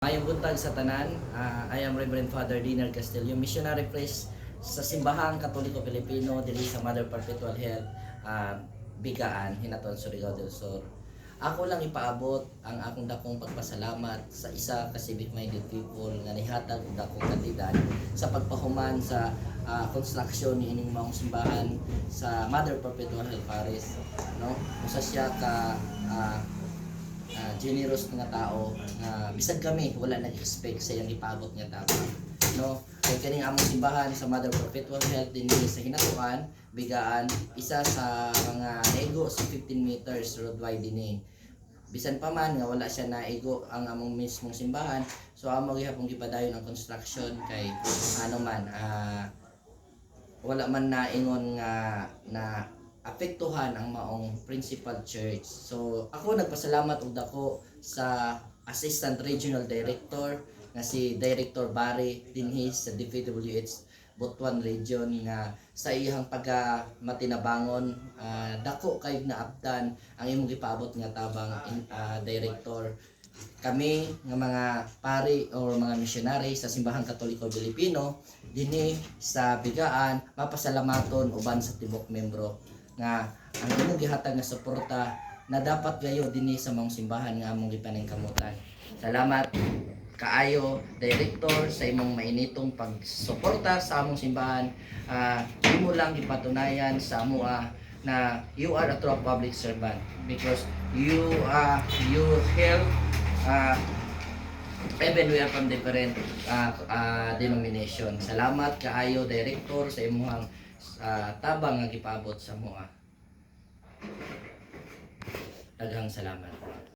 Mayong buntag sa tanan, I am Reverend Father Dinar Castillo, missionary priest sa Simbahang Katoliko Pilipino dili sa Mother Perpetual Health, Bigaan, Hinaton, Surigao del Sur. Ako lang ipaabot ang akong dakong pagpasalamat sa isa ka civic-minded people nga nihatag og dakong kandidat sa pagpahuman sa construction ni ining maong simbahan sa Mother Perpetual Health Parish, no? Usa siya ka generous nga tao nga bisag kami wala nag-expect sa iyang ipaabot nga tao, no? Kay kaning among simbahan sa Mother Perpetual Health dinhi sa Hinatuan, Bigaan, isa sa mga naigo sa 15 meters road wide dinhi. Bisan pa man nga wala siya naigo ang among mismong simbahan, so amo gihapon gipadayon ang construction kay wala man naingon nga na apektuhan ang maong principal church. So ako nagpasalamat og dako sa Assistant Regional Director nga si Director Barry dinhi sa DPWH Butuan Region nga sa iyang matinabangon, dako kay naabdan ang imong gipaabot nga tabang Director. Kami nga mga pari or mga missionary sa Simbahang Katoliko Pilipino dinhi sa Bigaan mapasalamaton uban sa tibok membro nga ang imong gihatag nga suporta na dapat gayo dinhi sa mga simbahan nga among gipaningkamutan. Salamat kaayo Director sa imong mainitong pagsuporta sa among simbahan. Imo lang gipatunayan sa amoa na you are a true public servant because you help even we are from different denomination. Salamat kaayo Director sa imong tabang nga gipaabot sa moa. Daghang salamat.